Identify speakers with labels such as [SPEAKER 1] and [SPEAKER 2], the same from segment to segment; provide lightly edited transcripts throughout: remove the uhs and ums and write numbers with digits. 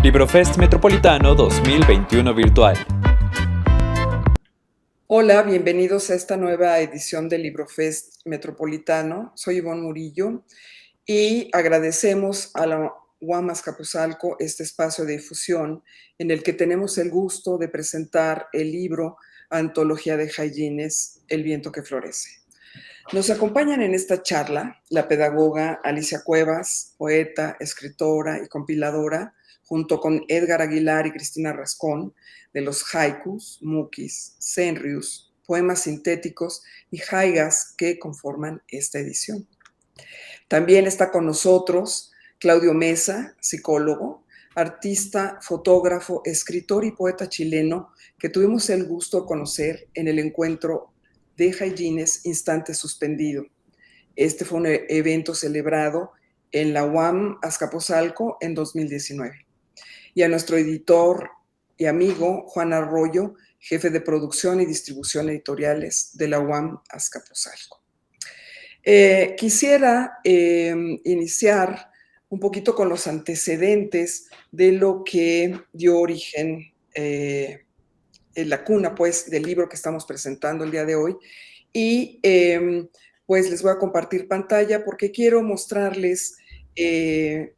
[SPEAKER 1] Librofest Metropolitano 2021 virtual.
[SPEAKER 2] Hola, bienvenidos a esta nueva edición del Librofest Metropolitano. Soy Ivonne Murillo y agradecemos a la UAM Azcapotzalco este espacio de difusión en el que tenemos el gusto de presentar el libro Antología de Jayines, El viento que florece. Nos acompañan en esta charla la pedagoga Alicia Cuevas, poeta, escritora y compiladora, junto con Edgar Aguilar y Cristina Rascón, de los haikus, mukis, senryus, poemas sintéticos y jaigas que conforman esta edición. También está con nosotros Claudio Mesa, psicólogo, artista, fotógrafo, escritor y poeta chileno que tuvimos el gusto de conocer en el encuentro de Jayines Instante Suspendido. Este fue un evento celebrado en la UAM Azcapotzalco en 2019. Y a nuestro editor y amigo Juan Arroyo, jefe de producción y distribución editoriales de la UAM Azcapotzalco. Quisiera iniciar un poquito con los antecedentes de lo que dio origen en la cuna, pues, del libro que estamos presentando el día de hoy. Y pues les voy a compartir pantalla porque quiero mostrarles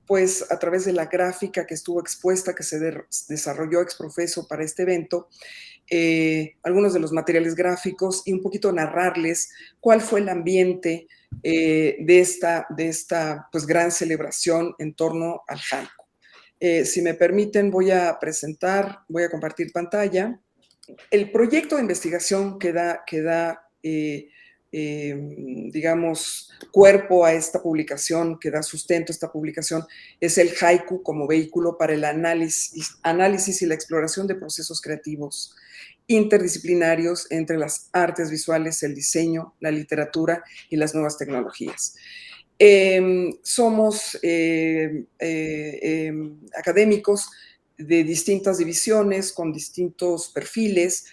[SPEAKER 2] pues a través de la gráfica que estuvo expuesta, que se desarrolló ex profeso para este evento, algunos de los materiales gráficos y un poquito narrarles cuál fue el ambiente de esta pues, gran celebración en torno al haiku. Si me permiten, voy a compartir pantalla. El proyecto de investigación que da digamos, cuerpo a esta publicación, que da sustento a esta publicación, es el haiku como vehículo para el análisis y la exploración de procesos creativos interdisciplinarios entre las artes visuales, el diseño, la literatura y las nuevas tecnologías. Somos académicos de distintas divisiones, con distintos perfiles.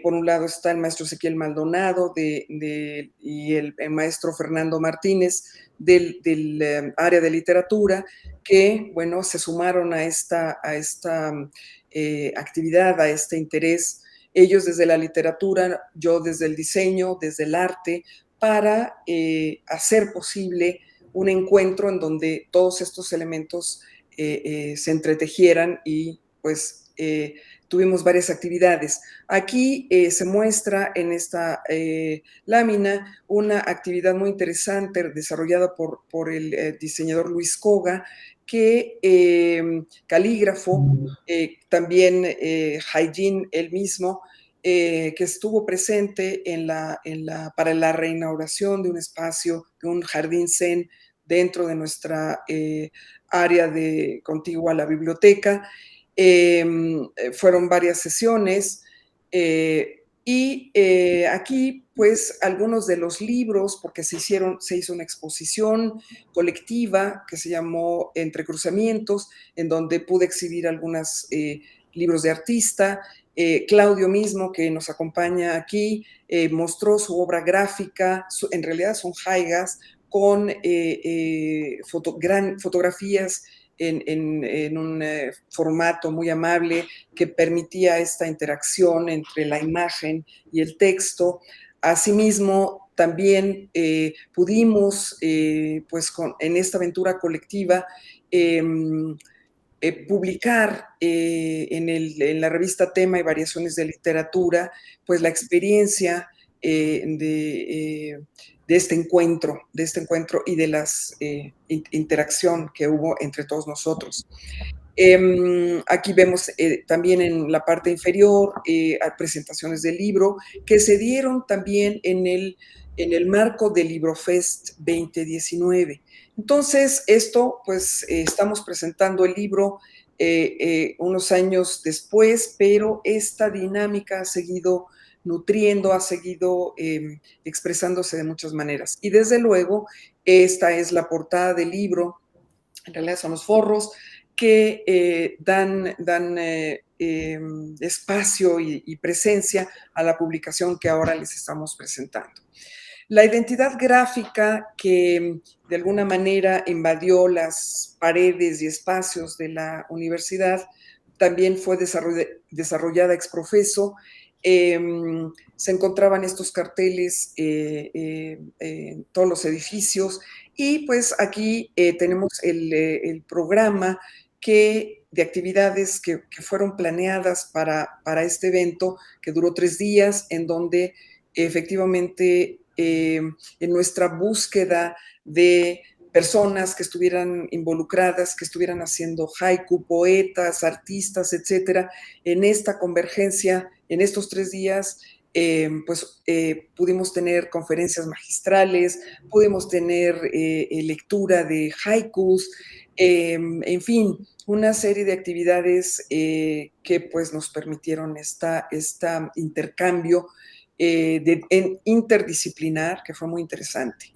[SPEAKER 2] Por un lado está el maestro Ezequiel Maldonado y el maestro Fernando Martínez del área de literatura, que, bueno, se sumaron a esta actividad, a este interés, ellos desde la literatura, yo desde el diseño, desde el arte, para hacer posible un encuentro en donde todos estos elementos se entretejieran y pues tuvimos varias actividades. Aquí se muestra en esta lámina una actividad muy interesante desarrollada por el diseñador Luis Koga, que calígrafo, también Haijin él mismo, que estuvo presente para la reinauguración de un espacio, de un jardín zen dentro de nuestra área contigua a la biblioteca. Fueron varias sesiones y aquí pues algunos de los libros, porque se hizo una exposición colectiva que se llamó Entrecruzamientos, en donde pude exhibir algunos libros de artista. Claudio mismo, que nos acompaña aquí, mostró su obra gráfica, en realidad son jaigas, con fotografías en un formato muy amable que permitía esta interacción entre la imagen y el texto. Asimismo, también pudimos, pues en esta aventura colectiva, publicar en la revista Tema y Variaciones de Literatura, pues la experiencia de este encuentro y de la interacción que hubo entre todos nosotros. Aquí vemos también en la parte inferior presentaciones del libro que se dieron también en el marco del Librofest 2019. Entonces, pues estamos presentando el libro unos años después, pero esta dinámica ha seguido nutriendo, ha seguido expresándose de muchas maneras. Y desde luego, esta es la portada del libro, en realidad son los forros, que dan espacio y presencia a la publicación que ahora les estamos presentando. La identidad gráfica que de alguna manera invadió las paredes y espacios de la universidad también fue desarrollada ex professo. Se encontraban estos carteles en todos los edificios y pues aquí tenemos el programa de actividades que fueron planeadas para este evento que duró 3 días, en donde efectivamente en nuestra búsqueda de personas que estuvieran involucradas, que estuvieran haciendo haiku, poetas, artistas, etcétera, en esta convergencia, en estos 3 días, pudimos tener conferencias magistrales, pudimos tener lectura de haikus, en fin, una serie de actividades que pues nos permitieron este intercambio interdisciplinar, que fue muy interesante.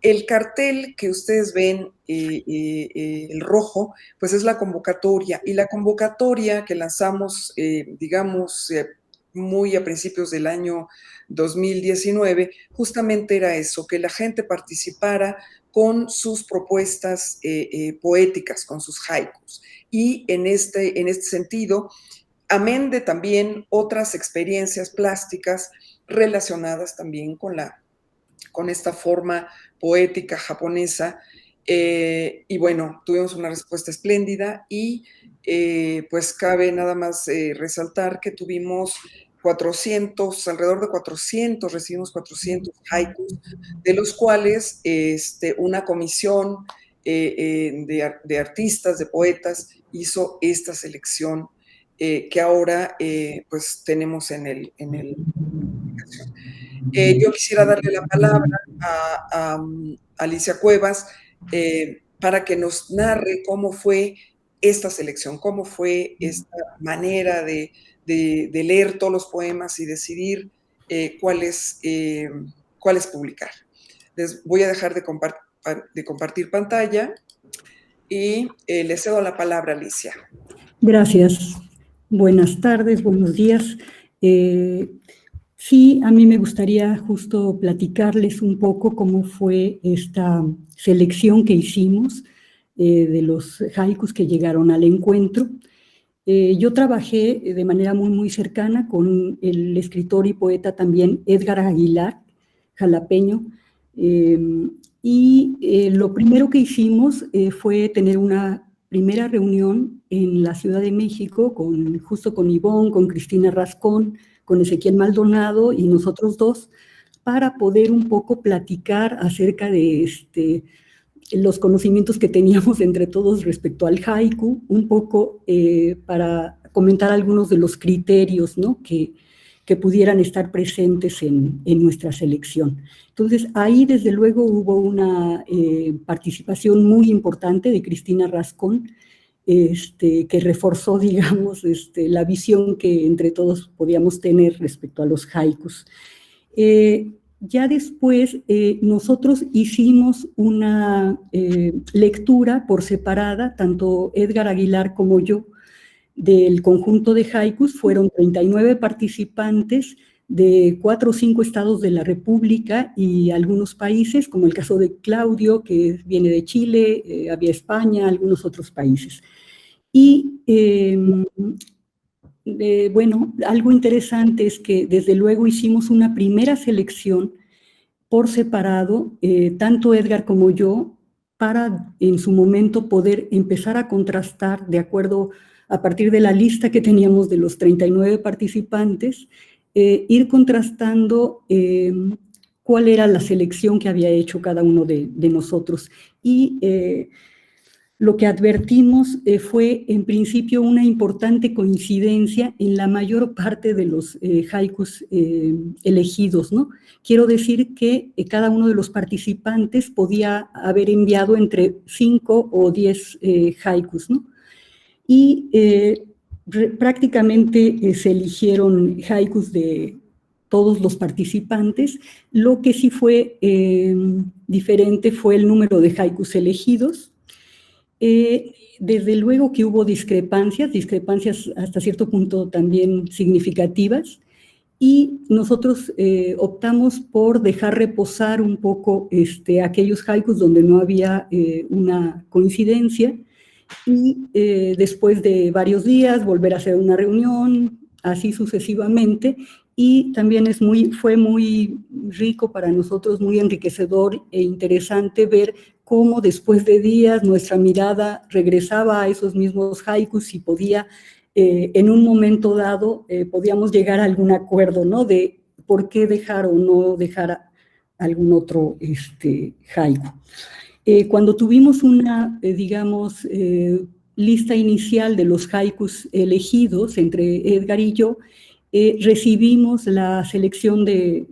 [SPEAKER 2] El cartel que ustedes ven, el rojo, pues es la convocatoria, y la convocatoria que lanzamos, muy a principios del año 2019, justamente era eso, que la gente participara con sus propuestas poéticas, con sus haikus. Y en este sentido, amén de también otras experiencias plásticas relacionadas también con esta forma poética japonesa. Y bueno, tuvimos una respuesta espléndida y pues cabe nada más resaltar que tuvimos alrededor de 400, recibimos 400 haikus, de los cuales una comisión de artistas, de poetas, hizo esta selección que ahora pues tenemos en el yo quisiera darle la palabra a Alicia Cuevas para que nos narre cómo fue esta selección, cómo fue esta manera de leer todos los poemas y decidir cuáles publicar. Les voy a dejar de compartir pantalla y le cedo la palabra a Alicia.
[SPEAKER 3] Gracias. Buenas tardes, buenos días. Sí, a mí me gustaría justo platicarles un poco cómo fue esta selección que hicimos de los haikus que llegaron al encuentro. Yo trabajé de manera muy, muy cercana con el escritor y poeta también Edgar Aguilar, jalapeño, y lo primero que hicimos fue tener una primera reunión en la Ciudad de México, justo con Ivonne, con Cristina Rascón, con Ezequiel Maldonado y nosotros dos, para poder un poco platicar acerca de los conocimientos que teníamos entre todos respecto al haiku, un poco para comentar algunos de los criterios, ¿no?, que pudieran estar presentes en nuestra selección. Entonces, ahí desde luego hubo una participación muy importante de Cristina Rascón, que reforzó, digamos, la visión que entre todos podíamos tener respecto a los haikus. Ya después nosotros hicimos una lectura por separada, tanto Edgar Aguilar como yo, del conjunto de haikus. Fueron 39 participantes de 4 o 5 estados de la República y algunos países, como el caso de Claudio, que viene de Chile, había España, algunos otros países. Y bueno, algo interesante es que desde luego hicimos una primera selección por separado, tanto Edgar como yo, para en su momento poder empezar a contrastar de acuerdo a partir de la lista que teníamos de los 39 participantes, ir contrastando cuál era la selección que había hecho cada uno de nosotros. Y lo que advertimos fue, en principio, una importante coincidencia en la mayor parte de los haikus elegidos, ¿no? Quiero decir que cada uno de los participantes podía haber enviado entre 5 o 10 haikus, ¿no? Y prácticamente se eligieron haikus de todos los participantes. Lo que sí fue diferente fue el número de haikus elegidos. Desde luego que hubo discrepancias hasta cierto punto también significativas, y nosotros optamos por dejar reposar un poco aquellos haikus donde no había una coincidencia, y después de varios días volver a hacer una reunión, así sucesivamente, y también fue muy rico para nosotros, muy enriquecedor e interesante ver cómo después de días nuestra mirada regresaba a esos mismos haikus y podía, en un momento dado, podíamos llegar a algún acuerdo, ¿no? De por qué dejar o no dejar algún otro haiku. Cuando tuvimos una, digamos, lista inicial de los haikus elegidos entre Edgar y yo, recibimos la selección de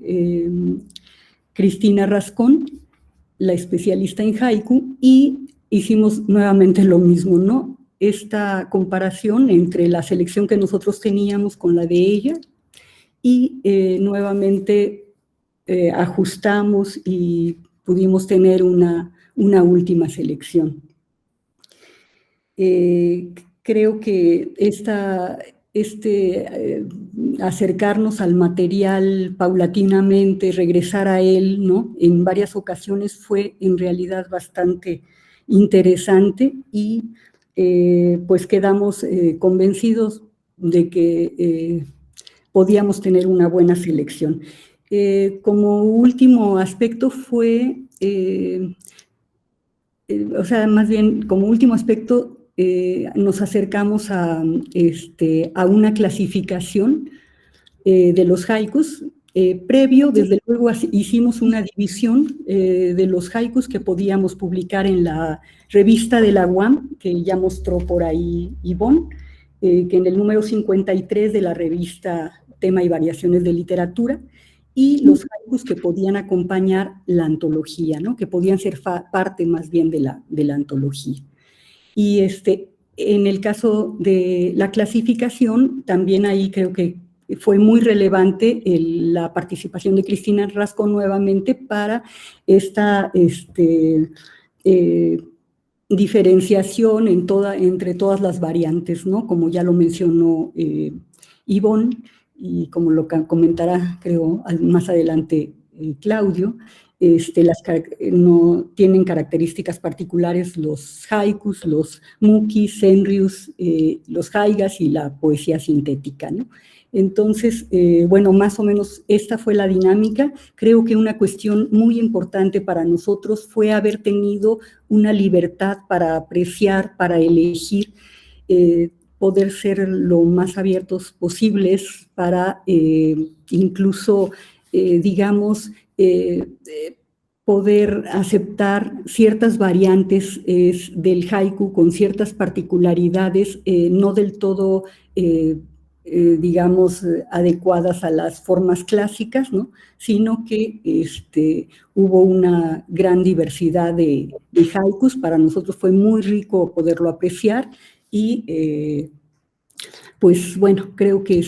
[SPEAKER 3] Cristina Rascón, la especialista en haiku, y hicimos nuevamente lo mismo, ¿no? Esta comparación entre la selección que nosotros teníamos con la de ella, y nuevamente ajustamos y pudimos tener una última selección. Creo que acercarnos al material paulatinamente, regresar a él, ¿no? En varias ocasiones fue en realidad bastante interesante, y pues quedamos convencidos de que podíamos tener una buena selección. Como último aspecto fue, o sea, más bien como último aspecto, nos acercamos a una clasificación de los haikus. Previo, desde luego, hicimos una división de los haikus que podíamos publicar en la revista de la UAM, que ya mostró por ahí Ivonne, que en el número 53 de la revista Tema y Variaciones de Literatura, y los haikus que podían acompañar la antología, ¿no? Que podían ser parte más bien de la antología. Y en el caso de la clasificación, también ahí creo que fue muy relevante la participación de Cristina Rascón nuevamente para esta diferenciación entre todas las variantes, ¿no? Como ya lo mencionó Ivonne, y como lo comentará, creo, más adelante Claudio, no tienen características particulares los haikus, los mukis, senryus, los haigas y la poesía sintética, ¿no? Entonces, bueno, más o menos esta fue la dinámica. Creo que una cuestión muy importante para nosotros fue haber tenido una libertad para apreciar, para elegir, poder ser lo más abiertos posibles para incluso, digamos, poder aceptar ciertas variantes del haiku con ciertas particularidades no del todo, digamos, adecuadas a las formas clásicas, ¿no? Sino que hubo una gran diversidad de haikus. Para nosotros fue muy rico poderlo apreciar, y pues bueno, creo que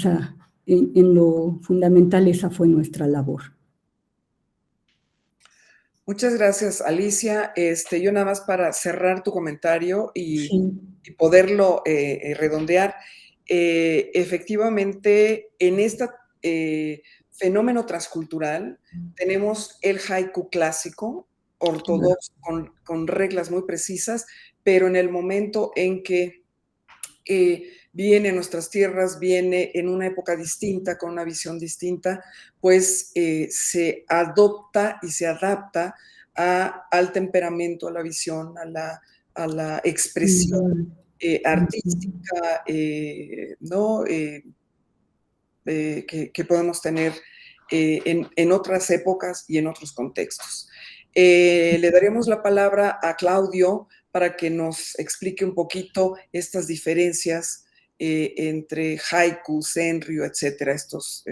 [SPEAKER 3] en lo fundamental esa fue nuestra labor.
[SPEAKER 2] Muchas gracias, Alicia. Yo nada más para cerrar tu comentario y
[SPEAKER 3] Sí.
[SPEAKER 2] poderlo redondear, efectivamente, en este fenómeno transcultural tenemos el haiku clásico, ortodoxo, con reglas muy precisas, pero en el momento en que viene a nuestras tierras, viene en una época distinta, con una visión distinta, pues se adopta y se adapta al temperamento, a la visión, a la expresión artística, ¿no? Que podemos tener en otras épocas y en otros contextos. Le daremos la palabra a Claudio para que nos explique un poquito estas diferencias entre haiku, senryu, etcétera, estos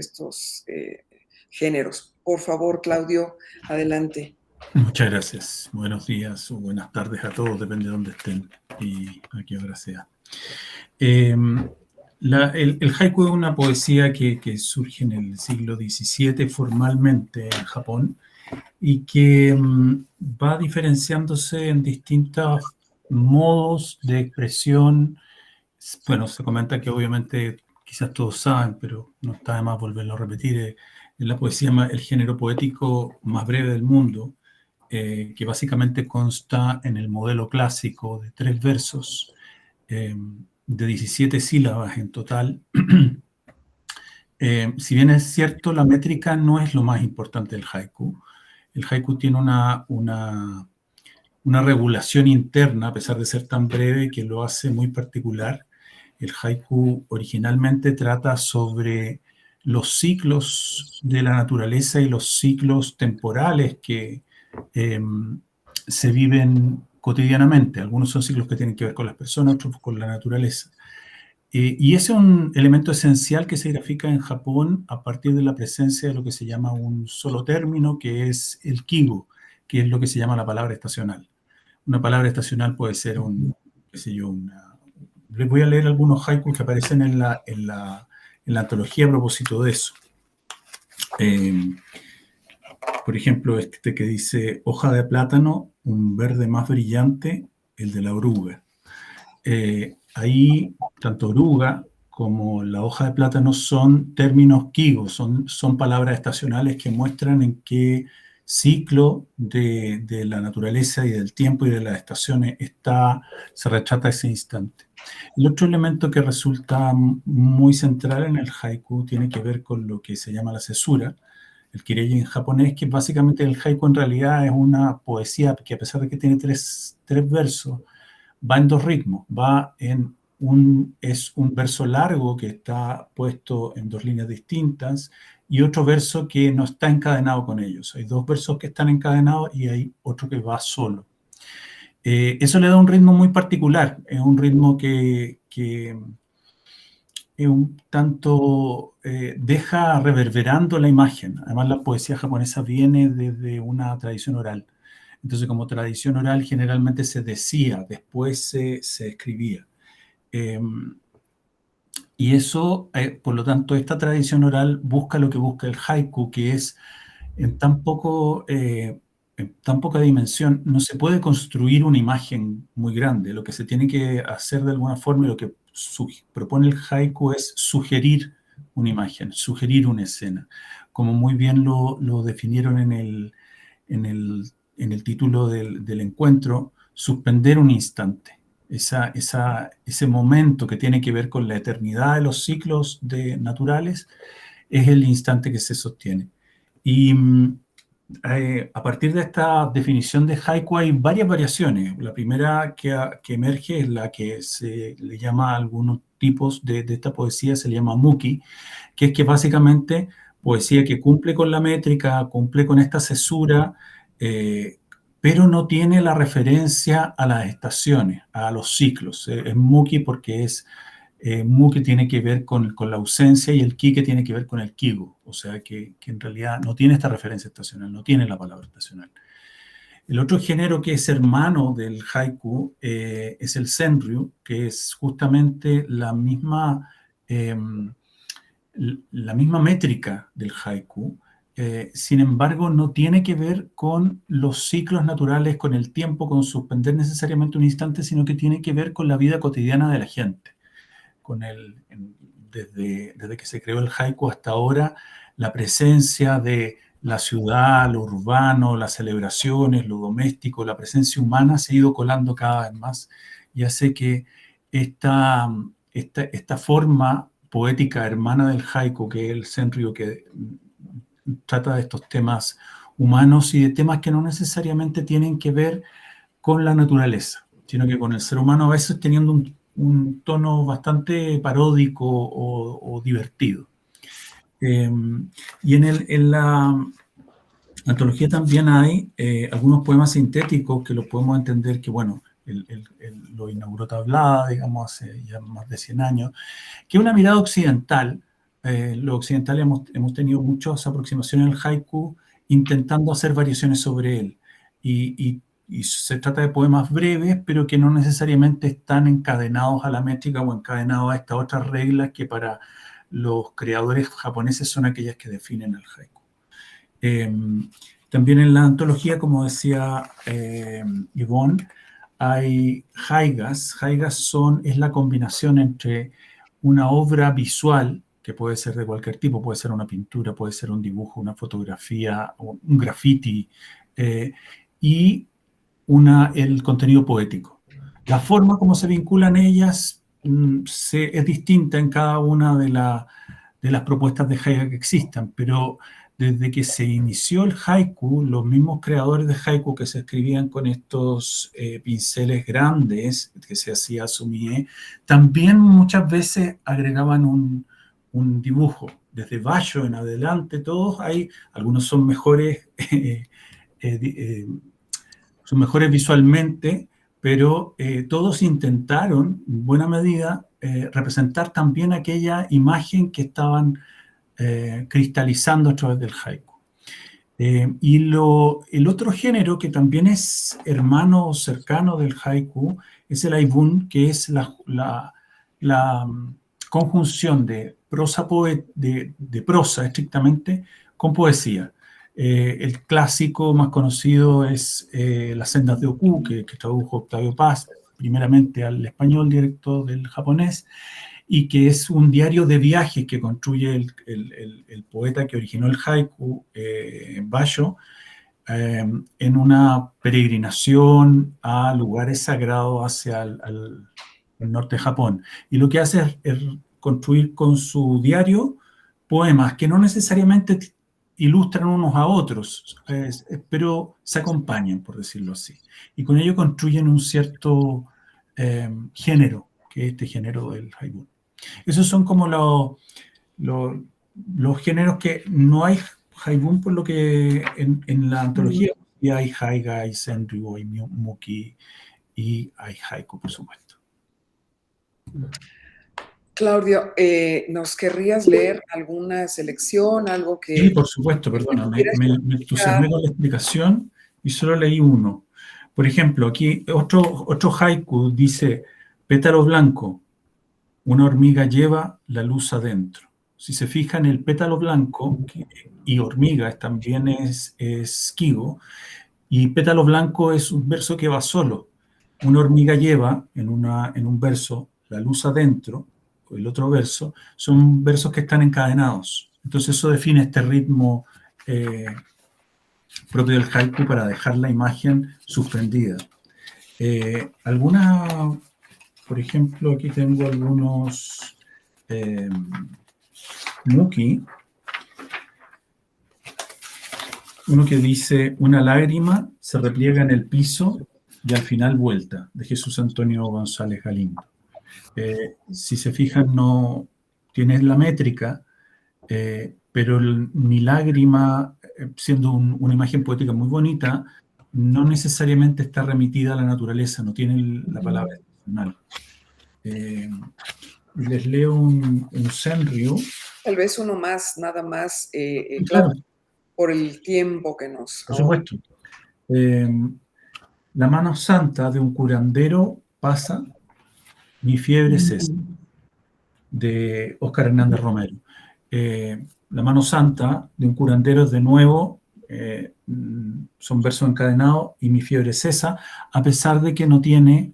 [SPEAKER 2] géneros. Por favor, Claudio, adelante.
[SPEAKER 4] Muchas gracias. Buenos días o buenas tardes a todos, depende de dónde estén y a qué hora sea. El haiku es una poesía que surge en el siglo XVII formalmente en Japón, y que va diferenciándose en distintos modos de expresión. Bueno, se comenta que obviamente quizás todos saben, pero no está de más volverlo a repetir, en la poesía el género poético más breve del mundo, que básicamente consta en el modelo clásico de 3 versos, de 17 sílabas en total. Si bien es cierto, la métrica no es lo más importante del haiku. El haiku tiene una regulación interna, a pesar de ser tan breve, que lo hace muy particular. El haiku originalmente trata sobre los ciclos de la naturaleza y los ciclos temporales que se viven cotidianamente. Algunos son ciclos que tienen que ver con las personas, otros con la naturaleza. Y ese es un elemento esencial que se grafica en Japón a partir de la presencia de lo que se llama un solo término, que es el kigo, que es lo que se llama la palabra estacional. Una palabra estacional puede ser qué sé yo, les voy a leer algunos haikus que aparecen en la antología a propósito de eso. Por ejemplo, este que dice: hoja de plátano, un verde más brillante, el de la oruga. Ahí, tanto oruga como la hoja de plátano son términos kigo, son palabras estacionales que muestran en qué ciclo de la naturaleza y del tiempo y de las estaciones se retrata ese instante. El otro elemento que resulta muy central en el haiku tiene que ver con lo que se llama la cesura, el kirei en japonés, que básicamente el haiku en realidad es una poesía que, a pesar de que tiene tres versos, va en 2 ritmos. Es un verso largo que está puesto en 2 líneas distintas y otro verso que no está encadenado con ellos. Hay 2 versos que están encadenados y hay otro que va solo. Eso le da un ritmo muy particular. Es un ritmo que un tanto deja reverberando la imagen. Además, la poesía japonesa viene desde una tradición oral. Entonces, como tradición oral, generalmente se decía, después se escribía. Y eso, por lo tanto, esta tradición oral busca lo que busca el haiku, que es en tan poca dimensión, no se puede construir una imagen muy grande. Lo que se tiene que hacer de alguna forma, y lo que propone el haiku, es sugerir una imagen, sugerir una escena. Como muy bien lo definieron en el título del encuentro, suspender un instante. Ese momento que tiene que ver con la eternidad de los ciclos naturales es el instante que se sostiene. Y a partir de esta definición de haiku hay varias variaciones. La primera que emerge es la que se le llama a algunos tipos de esta poesía, se le llama muki, que es que básicamente poesía que cumple con la métrica, cumple con esta cesura, pero no tiene la referencia a las estaciones, a los ciclos. Es muki porque muki tiene que ver con la ausencia y el ki que tiene que ver con el kigo. O sea que en realidad no tiene esta referencia estacional, no tiene la palabra estacional. El otro género que es hermano del haiku es el senryu, que es justamente la misma métrica del haiku. Sin embargo, no tiene que ver con los ciclos naturales, con el tiempo, con suspender necesariamente un instante, sino que tiene que ver con la vida cotidiana de la gente. Desde que se creó el haiku hasta ahora, la presencia de la ciudad, lo urbano, las celebraciones, lo doméstico, la presencia humana se ha ido colando cada vez más y hace que esta forma poética hermana del haiku, que es el senryu, que trata de estos temas humanos y de temas que no necesariamente tienen que ver con la naturaleza, sino que con el ser humano, a veces teniendo un tono bastante paródico o divertido. Y en la antología también hay algunos poemas sintéticos que los podemos entender que, bueno, lo inauguró Tablada, digamos, hace ya más de 100 años, que es una mirada occidental. Los occidentales hemos tenido muchas aproximaciones al haiku intentando hacer variaciones sobre él. Y se trata de poemas breves, pero que no necesariamente están encadenados a la métrica o encadenados a estas otras reglas que para los creadores japoneses son aquellas que definen el haiku. También en la antología, como decía Yvonne, hay haigas. Haigas es la combinación entre una obra visual, que puede ser de cualquier tipo, puede ser una pintura, puede ser un dibujo, una fotografía, un graffiti, y el contenido poético. La forma como se vinculan ellas es distinta en cada una de las propuestas de haiku que existan, pero desde que se inició el haiku, los mismos creadores de haiku que se escribían con estos pinceles grandes, que se hacía sumie, también muchas veces agregaban un dibujo. Desde Basho en adelante, todos hay, algunos son mejores, son mejores visualmente, pero todos intentaron, en buena medida, representar también aquella imagen que estaban cristalizando a través del haiku. Y el otro género que también es hermano o cercano del haiku es el haibun, que es la conjunción de prosa, de prosa estrictamente con poesía. El clásico más conocido es Las sendas de Oku, que tradujo Octavio Paz, primeramente al español directo del japonés, y que es un diario de viajes que construye el poeta que originó el haiku, Basho, en una peregrinación a lugares sagrados hacia el norte de Japón. Y lo que hace es construir con su diario poemas que no necesariamente ilustran unos a otros, pero se acompañan, por decirlo así. Y con ello construyen un cierto género, que es este género del haiku. Esos son como los géneros que no hay haibun, por lo que en la antología y hay haiga, hay senryu, hay muki y hay haiku, por supuesto.
[SPEAKER 2] Claudio, ¿nos querrías leer alguna selección, algo que...
[SPEAKER 4] Sí, por supuesto, perdona, me entusiasmé con la explicación y solo leí uno. Por ejemplo, aquí otro haiku dice: pétalo blanco, una hormiga lleva la luz adentro. Si se fijan, el pétalo blanco y hormiga también es kigo, y pétalo blanco es un verso que va solo. Una hormiga lleva en un verso la luz adentro, el otro verso, son versos que están encadenados. Entonces eso define este ritmo propio del haiku para dejar la imagen suspendida. Por ejemplo, aquí tengo algunos muki. Uno que dice: una lágrima se repliega en el piso y al final vuelta, de Jesús Antonio González Galindo. Si se fijan, no tiene la métrica, pero mi lágrima, siendo una imagen poética muy bonita, no necesariamente está remitida a la naturaleza, no tiene la palabra excepcional. Les leo un senryu.
[SPEAKER 2] Tal vez uno más, nada más,
[SPEAKER 4] Claro,
[SPEAKER 2] por el tiempo que nos...
[SPEAKER 4] por supuesto. La mano santa de un curandero pasa, mi fiebre cesa, de Óscar Hernández Romero. La mano santa de un curandero es de nuevo, son versos encadenados, y mi fiebre cesa, a pesar de que no tiene,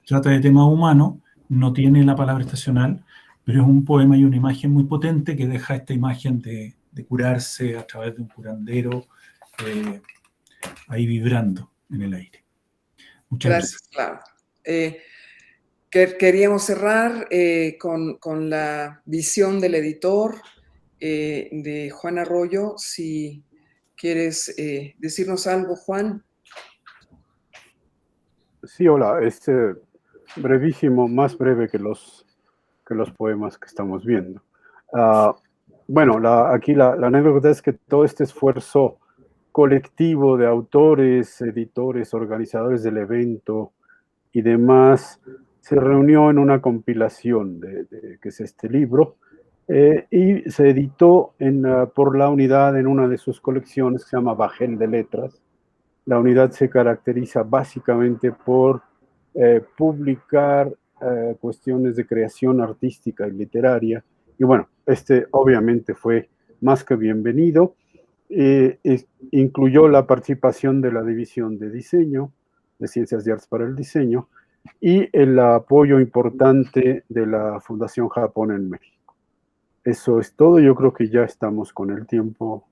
[SPEAKER 4] trata de tema humano, no tiene la palabra estacional, pero es un poema y una imagen muy potente que deja esta imagen de curarse a través de un curandero ahí vibrando en el aire. Muchas gracias.
[SPEAKER 2] Claro. Queríamos cerrar con la visión del editor, de Juan Arroyo. Si quieres decirnos algo, Juan.
[SPEAKER 5] Sí, hola. Brevísimo, más breve que los poemas que estamos viendo. Bueno, aquí la anécdota es que todo este esfuerzo colectivo de autores, editores, organizadores del evento y demás se reunió en una compilación que es este libro, y se editó por la unidad en una de sus colecciones que se llama Bajel de Letras. La unidad se caracteriza básicamente por publicar cuestiones de creación artística y literaria, y bueno, obviamente fue más que bienvenido. Incluyó la participación de la división de diseño, de Ciencias y Artes para el Diseño, y el apoyo importante de la Fundación Japón en México. Eso es todo, yo creo que ya estamos con el tiempo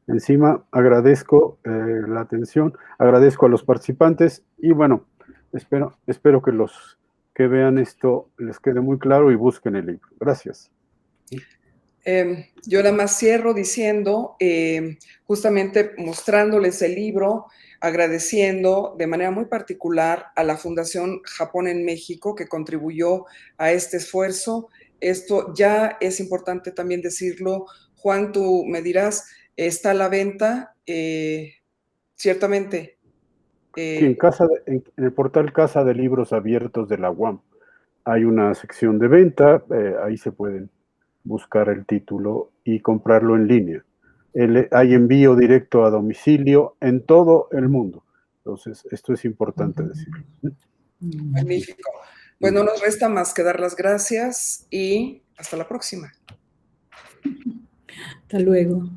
[SPEAKER 5] encima. Agradezco la atención, agradezco a los participantes y bueno, espero que los que vean esto les quede muy claro y busquen el libro. Gracias.
[SPEAKER 2] Yo nada más cierro diciendo, justamente mostrándoles el libro, agradeciendo de manera muy particular a la Fundación Japón en México que contribuyó a este esfuerzo. Esto ya es importante también decirlo. Juan, tú me dirás, está a la venta, ciertamente.
[SPEAKER 5] Sí, en el portal Casa de Libros Abiertos de la UAM hay una sección de venta, ahí se pueden buscar el título y comprarlo en línea. Hay envío directo a domicilio en todo el mundo. Entonces, esto es importante decirlo.
[SPEAKER 2] Magnífico. Pues no nos resta más que dar las gracias y hasta la próxima.
[SPEAKER 3] Hasta luego.